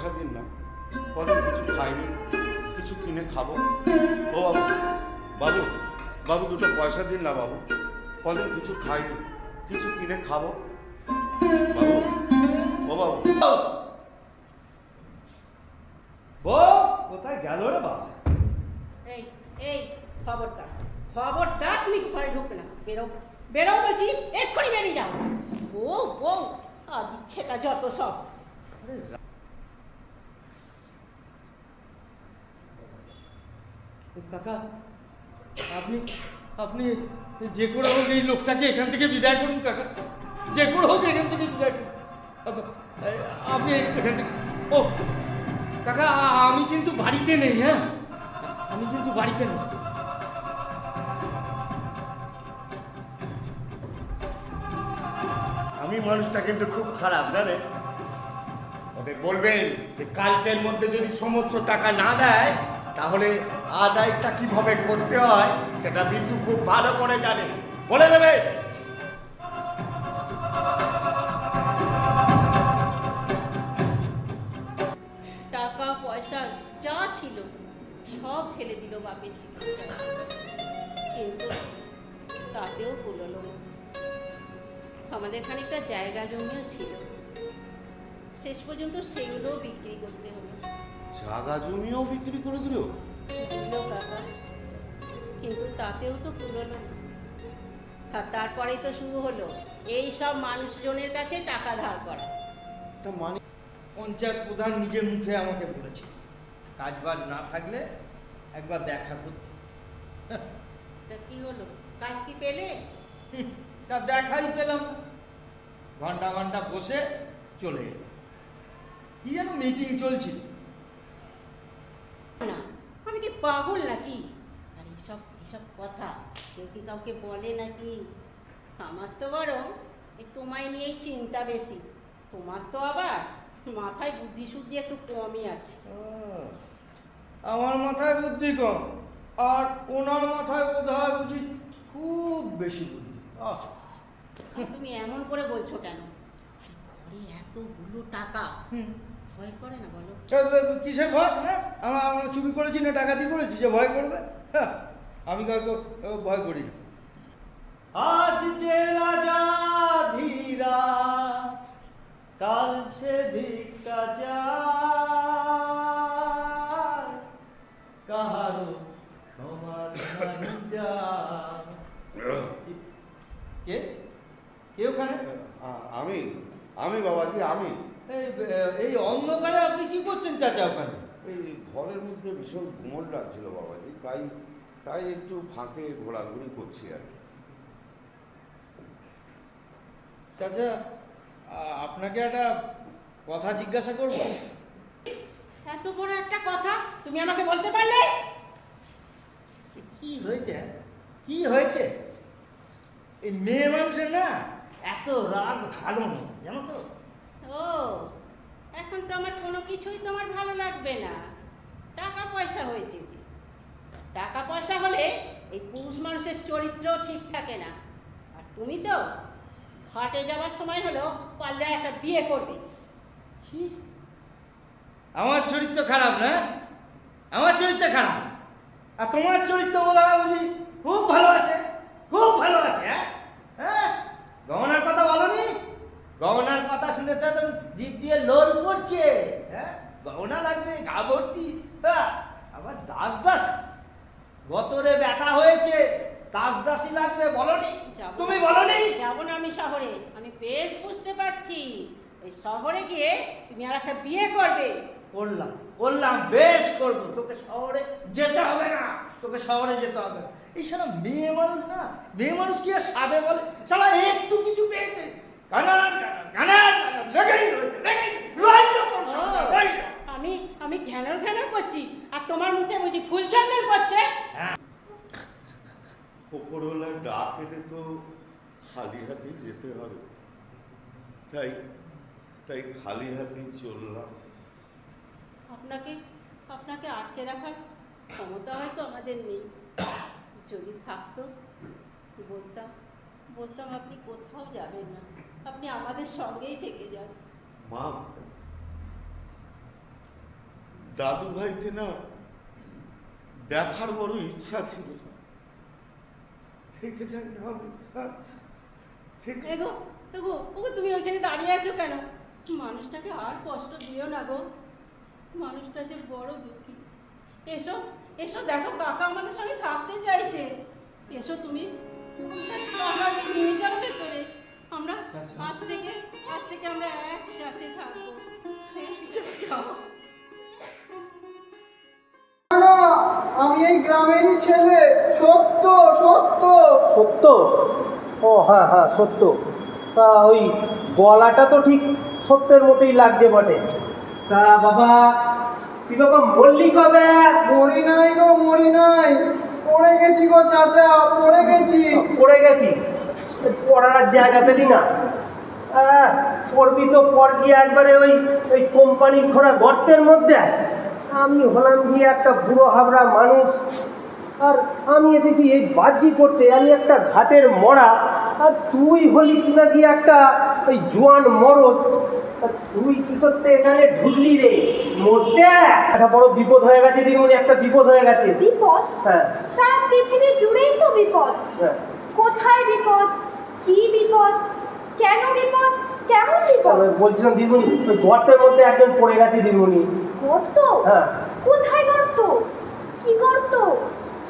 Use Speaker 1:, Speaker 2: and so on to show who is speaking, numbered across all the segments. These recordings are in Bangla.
Speaker 1: পয়সা দিন না, কদিন কিছু খাইনি, কিছু কিনে খাবো। ও বাবু, বাবু, বাবু দুটো পয়সা দিন না বাবু, কদিন কিছু খাইনি, কিছু কিনে খাবো। বাবু, ও বাবু।
Speaker 2: কোথায় গেল রে বাবা?
Speaker 3: এই এই খবরদার, খবরদার, তুমি ঘরে ঢুকবে না। বেরো, বেরো বলছি, এক্ষুনি বেরিয়ে যাও। বউ বউ আদি খেতা যত সব।
Speaker 2: কাকা, আপনি আপনি যে করে হোক এই লোকটাকে এখান থেকে বিদায় করুন কাকা, যে করে হোক এখান থেকে বিদায় করুন। আপনি এখান থেকে, ও কাকা, আমি কিন্তু বাড়িতে নেই। হ্যাঁ, আমি কিন্তু বাড়িতে নেই।
Speaker 1: আমি মানুষটা কিন্তু খুব খারাপ জানে, ওদের বলবেন যে কালকের মধ্যে যদি সমস্ত টাকা না দেয় তাহলে আদায়টা কিভাবে করতে হয় সেটা বিশু খুব ভালো করে জানে, বলে দেবে।
Speaker 3: টাকা পয়সা যা ছিল সব ঢেলে দিল বাপের চিকিৎসা, কিন্তু তাতেও কুলোলো না। আমাদের খানিকটা জায়গা জমিও ছিল, শেষ পর্যন্ত সেগুলোও বিক্রি করতে হলো।
Speaker 1: জায়গা জমিও বিক্রি করে দিল?
Speaker 3: দিল কাকা, কিন্তু তাতেও তো কুলোলো না। আর তারপরেই তো শুরু হলো এই সব মানুষজনের কাছে টাকা ধার করা।
Speaker 1: তা মানে
Speaker 2: পঞ্চায়েত প্রধান নিজে মুখে আমাকে বলেছে কাজ বাজ না থাকলে একবার দেখা করতে।
Speaker 3: তা কি হলো, কাজ কি পেলে?
Speaker 2: তা দেখাই পেলাম না। ঘন্টা ঘন্টা বসে চলে এলো। কি যেন মিটিং চলছিল।
Speaker 3: না, আমি কি পাগল নাকি? আর এইসব এসব কথা কেউ কি কাউকে বলে নাকি? আমার তো বরং এই তোমায় নিয়েই চিন্তা বেশি। তোমার তো আবার মাথায় বুদ্ধি শুদ্ধি একটু কমই আছে।
Speaker 2: আমার মাথায় বুদ্ধি কম, আর ওনার মাথায় বোধ হয় বুঝি খুব বেশি বুদ্ধি।
Speaker 3: তুমি এমন করে বলছো কেন? আরে ঘরে এতগুলো টাকা, ভয় করে না বলো?
Speaker 2: কিসের ভয়? হ্যাঁ, আমরা চুরি করেছি না ডাকাতি করেছি যে ভয় করবে? হ্যাঁ, আমি কাউকে ভয় করি না। আজ যে রাজা ধীরা, কাল সে ভিক্ষা যায়, কাহারো সমান নাহি যায়। কে কে ওখানে?
Speaker 1: আমি আমি বাবাজি, আমি
Speaker 2: এই অন্ধকারে আপনি কি করছেন চাচা ওখানে?
Speaker 1: এই ঘরের মধ্যে ভীষণ ঘুমল লাগছিল বাবাজি, তাই তাই একটু ফাঁকে ঘোরাঘুরি করছি আর কি।
Speaker 2: চাচা, আপনাকে একটা কথা জিজ্ঞাসা করব।
Speaker 3: এত বড় একটা কথা তুমি আমাকে বলতে পারলে?
Speaker 2: কি হয়েছে? কি হয়েছে? এই মেয়ে মানুষের না এত রাগ ভালো না, জানো তো?
Speaker 3: ও, এখন তো আমার কোনো কিছুই তোমার ভালো লাগবে না। টাকা পয়সা হয়েছে কি? টাকা পয়সা হলে এই পুরুষ মানুষের চরিত্র ঠিক থাকে না। আর তুমি তো ঘাটে যাওয়ার সময় হলো পারলে একটা বিয়ে করবে।
Speaker 2: কি? আমার চরিত্র খারাপ না? আমার চরিত্র খারাপ, আর তোমার চরিত্র বলা বুঝি খুব ভালো আছে, খুব ভালো আছে। হ্যাঁ, গহনার কথা বলনি? গহনার কথা শুনে তো একদম জিভ দিয়ে লোল পড়ছে। হ্যাঁ, গহনা লাগবে, গা ভর্তি। হ্যাঁ, আবার দাস দাস, গতরে ব্যথা হয়েছে, দাস দাসই লাগবে বলনি? তুমি বলনি?
Speaker 3: যাবো না আমি শহরে, আমি বেশ বুঝতে পারছি। ওই শহরে গিয়ে তুমি আর একটা বিয়ে করবে।
Speaker 2: করলাম করলাম, বেশ করবো। তোকে শহরে যেতে হবে না, তোকে শহরে যেতে হবে না। এই সারা মেয়ে মানুষ না, মেয়ে মানুষ কি আর সাধে বলে? সারা একটু কিছু পেয়েছে,
Speaker 3: আমি আমি ঘ্যানর ঘ্যানর করছি, আর তোমার মুখে বুঝি ফুল চন্দন পড়ছে?
Speaker 1: ওপরওয়ালার ডাক এলে তো খালি হাতেই যেতে হবে, তাই তাই খালি হাতেই চললাম।
Speaker 3: আপনাকে আপনাকে আটকে রাখার ক্ষমতা হয়তো আমাদের নেই। যদি থাকতো বলতাম বলতাম আপনি কোথাও যাবেন না, আপনি আমাদের সঙ্গেই থেকে যান।
Speaker 1: মা, দাদু ভাইকে না দেখার বড় ইচ্ছা ছিল। থেকে যাই না আমি,
Speaker 3: এগো এগো ওগো, তুমি ওইখানে দাঁড়িয়ে আছো কেন? মানুষটাকে আর কষ্ট দিও না গো, মানুষটা যে বড় দুঃখী। এসো এসো, দেখো কাকা আমাদের সঙ্গে থাকতে চাইছে। এসো তুমি, কাকাকে নিয়ে যাও ভেতরে। আমরা আজ থেকে আমরা একসাথে থাকবো। যাও।
Speaker 4: না, আমি এই গ্রামেরই ছেলে। সত্য সত্য
Speaker 5: সত্য? ও হ্যাঁ হ্যাঁ সত্য। তা ওই গলাটা তো ঠিক সত্যের মতোই লাগছে বটে। তা বাবা, তুই বাবা মরলি কবে?
Speaker 4: মরি নাই গো, মরি নাই। পড়ে গেছি গো চাচা, পড়ে গেছি।
Speaker 5: পড়ে গেছি? পড়ার আর জায়গা পেলি না? পড়বি তো পর গিয়ে একবারে ওই ওই কোম্পানির খোঁড়া গর্তের মধ্যে। আমি হলাম গিয়ে একটা বুড়ো হাবড়া মানুষ, আর আমি এসেছি এই বাজি করতে। আমি একটা ঘাটের মরা, আর তুই হলি কিনা গিয়ে একটা ওই জোয়ান মরদ। তা তুই কি করতে এখানে ঢুকলি রে? মরতে? একটা বড় বিপদ হয়ে গেছে দিদিমণি, একটা বিপদ হয়ে গেছে।
Speaker 6: বিপদ?
Speaker 5: হ্যাঁ
Speaker 6: সারা পৃথিবী জুড়েই তো বিপদ।
Speaker 5: হ্যাঁ।
Speaker 6: কোথায় বিপদ? কি বিপদ? কেন বিপদ? কেমন বিপদ?
Speaker 5: বলছিলাম দিদিমণি, ওই গর্তের মধ্যে একজন পড়ে গেছে দিদিমণি।
Speaker 6: গর্ত?
Speaker 5: হ্যাঁ।
Speaker 6: কোথায় গর্ত? কি গর্ত?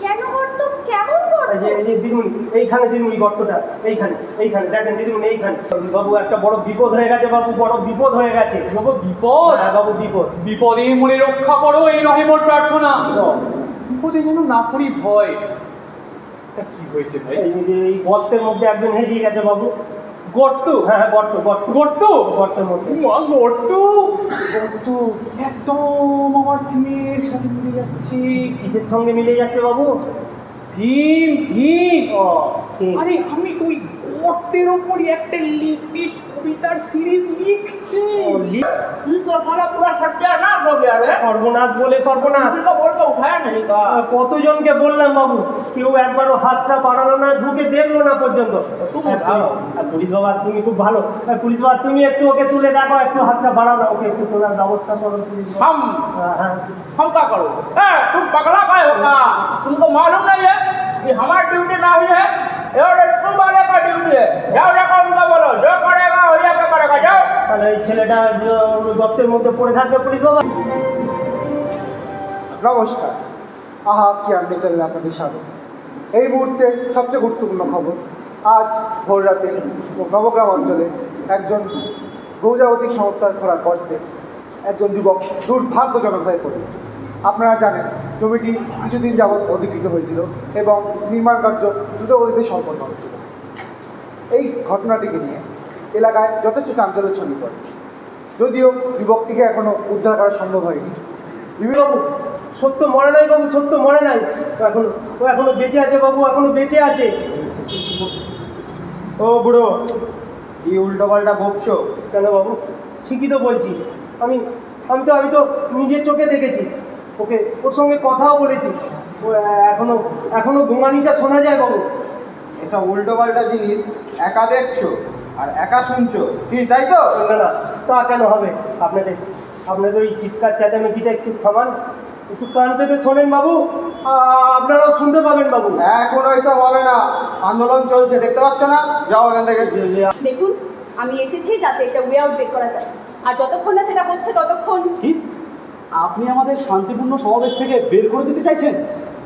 Speaker 6: কেন গর্ত? কেমন গর্ত?
Speaker 5: এই যে দিদিমণি, এইখানে দিদিমণি গর্তটা, এইখানে এইখানে দেখেন দিদিমণি, এইখানে। বাবু একটা বড় বিপদ হয়ে গেছে, বাবু বড় বিপদ হয়ে গেছে।
Speaker 7: বাবু বিপদ?
Speaker 5: হ্যাঁ বাবু বিপদ।
Speaker 7: বিপদে মনে রক্ষা করো, এই নহে মোর প্রার্থনা।
Speaker 5: ও,
Speaker 7: বিপদে যেন না করি ভয়। তা কি হয়েছে ভাই?
Speaker 5: এই গর্তের মধ্যে একজন হেরিয়ে গেছে বাবু।
Speaker 7: গর্ত?
Speaker 5: হ্যাঁ হ্যাঁ গর্ত গর্ত
Speaker 7: গর্ত?
Speaker 5: গর্তের মধ্যে।
Speaker 7: মা, গর্ত গর্ত একদম আমার থিমের সাথে মিলে যাচ্ছে।
Speaker 5: কিসের সঙ্গে মিলে যাচ্ছে বাবু?
Speaker 7: Theme theme.
Speaker 5: ও ঠিক।
Speaker 7: আরে আমি তো ওই গর্তের ওপরই একটা লেটেস্ট কবিতার সিরিজ লিখছি।
Speaker 5: ও,
Speaker 7: সর্বনাশ
Speaker 5: বলে সর্বনাশ। কতজনকে বললাম বাবু, কেউ একবারও হাতটা বাড়ালো না, ঝুঁকে দেখলো না পর্যন্ত। আর পুলিশ বাবা তুমি খুব ভালো। পুলিশ বাবা তুমি একটু ওকে তুলে দেখো, একটু হাতটা বাড়াও না, ওকে একটু তোলার ব্যবস্থা করো পুলিশ বাবা। হ্যাঁ
Speaker 8: हम क्या करो? तुम पगला का होगा? तुमको मालूम नहीं है कि हमारा ड्यूटी ना हुई है, ये रेस्क्यू वाले का ड्यूटी है। जाओ जाकर उनका बोलो, जो करेगा वही क्या करेगा, जाओ।
Speaker 5: তাহলে এই ছেলেটা গর্তের মধ্যে পড়ে থাকবে পুলিশ বাবা।
Speaker 4: নমস্কার, আহা কি আর চ্যানেলে আপনাদের স্বাগত। এই মুহূর্তে সবচেয়ে গুরুত্বপূর্ণ খবর। আজ ভোর রাতে নবগ্রাম অঞ্চলে একজন বহুজাগতিক সংস্থার খোঁড়া গর্তে একজন যুবক দুর্ভাগ্যজনকভাবে পড়ে। আপনারা জানেন জমিটি কিছুদিন যাবৎ অধিকৃত হয়েছিল এবং নির্মাণ কার্য দ্রুতগতিতে সম্পন্ন হচ্ছিল। এই ঘটনাটিকে নিয়ে এলাকায় যথেষ্ট চাঞ্চল্য ছড়িয়ে পড়ে, যদিও যুবকটিকে এখনও উদ্ধার করা সম্ভব হয়নি।
Speaker 5: বাবু সত্য মরে নাই বাবু, সত্য মরে নাই। ও এখনো বেঁচে আছে বাবু, এখনো বেঁচে আছে।
Speaker 4: ও বুড়ো, কি উল্টো পাল্টা বকছো
Speaker 5: কেন বাবু? ঠিকই তো বলছি। আমি আমি তো নিজের চোখে দেখেছি ওকে, ওর সঙ্গে কথাও বলেছি। ও এখনো গোঙানিটা শোনা যায় বাবু।
Speaker 4: এসব উল্টো পাল্টা জিনিস একা দেখছো আর একা শুনছো কি, তাই তো?
Speaker 5: না না, তা কেন হবে? আপনাদের ওই চিৎকার চেঁচামেচিটা একটু থামান, একটু কান পেতে শোনেন বাবু, আপনারাও শুনতে পাবেন বাবু।
Speaker 4: এখন ওইসব হবে না, আন্দোলন চলছে দেখতে পাচ্ছ না? যাও এখান থেকে।
Speaker 6: দেখুন, আমি এসেছি যাতে একটা ওয়ে আউট বের করা যায়, আর যতক্ষণ না সেটা হচ্ছে ততক্ষণ।
Speaker 7: কি আপনি আমাদের শান্তিপূর্ণ সমাবেশ থেকে বের করে দিতে চাইছেন?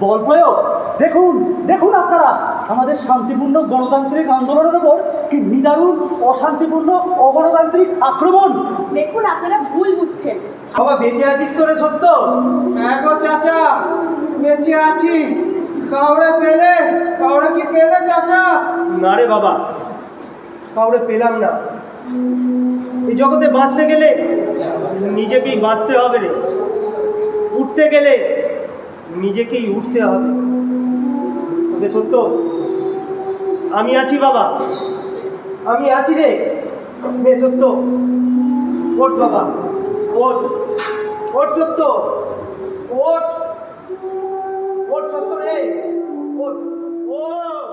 Speaker 7: বল প্রয়োগ? দেখুন দেখুন আপনারা, আমাদের শান্তিপূর্ণ গণতান্ত্রিক আন্দোলনের উপর কি নিদারুণ অশান্তিপূর্ণ অগণতান্ত্রিক আক্রমণ।
Speaker 6: দেখুন, আপনারা ভুল বুঝছেন।
Speaker 5: বাবা বেঁচে আছিস তোরে সত্য?
Speaker 4: হ্যাঁ গো চাচা, বেঁচে আছি। কাউরে পেলে? কাউরে কি পেলে চাচা?
Speaker 5: না রে বাবা, কাউরে পেলাম না। এই জগতে বাঁচতে গেলে নিজেকেই বাঁচতে হবে রে, উঠতে গেলে নিজেকেই উঠতে হবে। ওকে সত্য, আমি আছি বাবা, আমি আছি রে। নে সত্য, ওঠ বাবা, ওঠ ওঠ সত্য, ওঠ ওঠ সত্য রে, ওঠ ওঠ।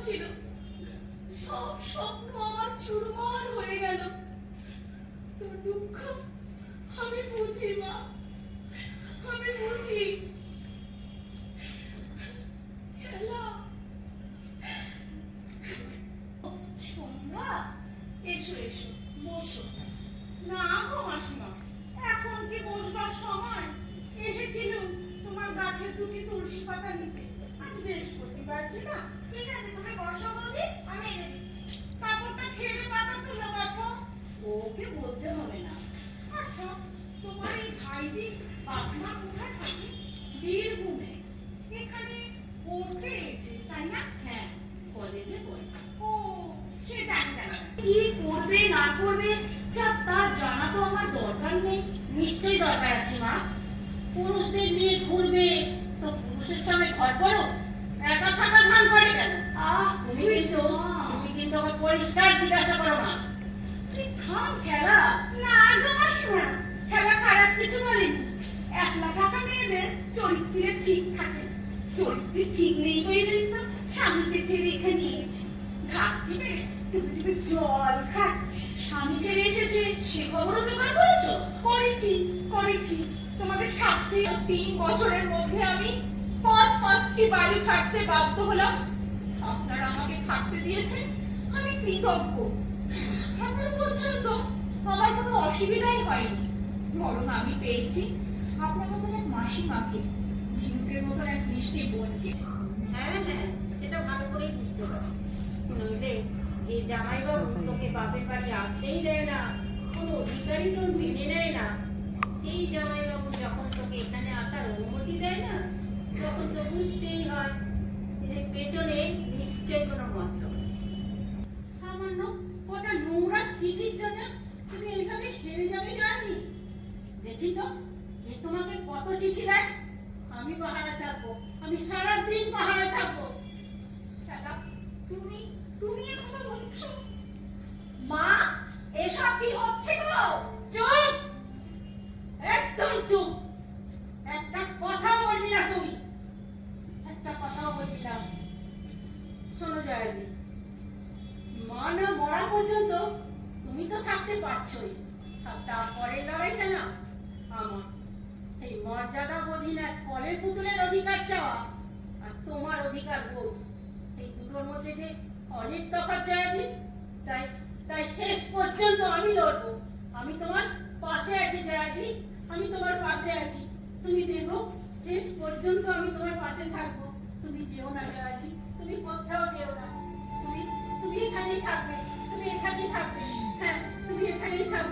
Speaker 9: ছিল, সব স্বপ্ন আমার চুরমার হয়ে গেল। তোর দুঃখ আমি বুঝি মা, আমি বুঝি। খেলা সন্ধ্যা, এসো এসো, বসো।
Speaker 10: না গো মাসিমা, এখন কি বসবার সময়? এসেছিলুম তোমার গাছের দুটি তুলসী পাতা নিতে। আজ বৃহস্পতিবার কি না?
Speaker 9: ঠিক আছে, তুমি বসো বৌদি, আমি এনে দিচ্ছি।
Speaker 10: কাপড়টা ছেড়ে পাতা তুলে গেছো।
Speaker 9: ওকে বলতে হবে না।
Speaker 10: আচ্ছা, তোমার এই ভাইজি বাপমা কোথায় থাকে?
Speaker 9: বীরভূমে।
Speaker 10: এখানে পড়তে এসে, তাই না?
Speaker 9: হ্যাঁ, কলেজে পড়ে।
Speaker 10: ও, সে জানি জানি।
Speaker 9: কি করবে না করবে যা তা জানা তো আমার দরকার নেই।
Speaker 3: নিশ্চয়ই দরকার আছে মা। পুরুষদের নিয়ে ঘুরবে তো পুরুষের সামনে ঘর করো, একা থাকার ভান করে কেন? তুমি কিন্তু আমার পরিষ্কার জিজ্ঞাসা করো না।
Speaker 9: তুই থাম খেলা।
Speaker 10: না গো মাসিমা, খেলা খারাপ কিছু বলেনি। একলা থাকা মেয়েদের চরিত্রে ঠিক থাকে। চরিত্রে ঠিক নেই বলেই তো স্বামীকে ছেড়ে এখানে এসেছি। ঘাট থেকে টুকটুকে জল খাচ্ছি।
Speaker 9: স্বামী ছেড়ে এসেছে, সে খবরও জোগাড় করেছো?
Speaker 10: করেছি। তোমাদের সাথে 3 বছরের মধ্যে আমি 5টি বাড়ি ছাড়তে বাধ্য হলাম। আপনারা আমাকে থাকতে দিয়েছেন, আমি কৃতজ্ঞ। এখনো পর্যন্ত আমার কোনো অসুবিধাই হয়নি। বরং আমি পেয়েছি আপনার মতন এক মাসিমাকে, ঝিনুকের মতন এক মিষ্টি বোনকে।
Speaker 3: হ্যাঁ, সেটা ভালো করেই বুঝতে পারছি। নইলে যে জামাইবাবু তোকে বাপের বাড়ি আসতেই দেয় না, কোনো অধিকারই তোর মেনে নেয় না, সেই জামাইবাবু যখন তোকে এখানে আসার অনুমতি দেয় না, তখন তো বুঝতেই হয় এর পেছনে নিশ্চয়ই কোনো মতলব আছে। সামান্য কটা নোংরা চিঠির জন্য তুমি এইভাবে হেরে যাবে জানি? দেখি তো কে তোমাকে কত চিঠি দেয়। আমি পাহাড়ে থাকবো, আমি সারাদিন পাহাড়ে থাকবো।
Speaker 10: দাদা, তুমি এ কথা বলছো?
Speaker 3: মা, এসব কি হচ্ছে গো? চুপ, একদম চুপ। একটা কথাও বলবি না তুই, একটা কথাও বলবি না। শোনো জয়াদি, মা না মরা পর্যন্ত তুমি তো থাকতে পারছোই, আর তারপরের লড়াইটা না আমার। এই মর্যাদা বোধহীন এক কলের পুতুলের অধিকার চাওয়া আর তোমার অধিকার বোধ, এই দুটোর মধ্যে যে অনেক তফাৎ জয়াদি। তাই শেষ পর্যন্ত আমি লড়বো। আমি তোমার পাশে আছি জয়াদি, আমি তোমার পাশে আছি। তুমি দেখো, শেষ পর্যন্ত আমি তোমার পাশে থাকবো। তুমি যেও না জয়াদি, তুমি কোথাও যেও না। তুমি এখানেই থাকবে, তুমি এখানেই থাকবে। হ্যাঁ, তুমি এখানেই থাকবে।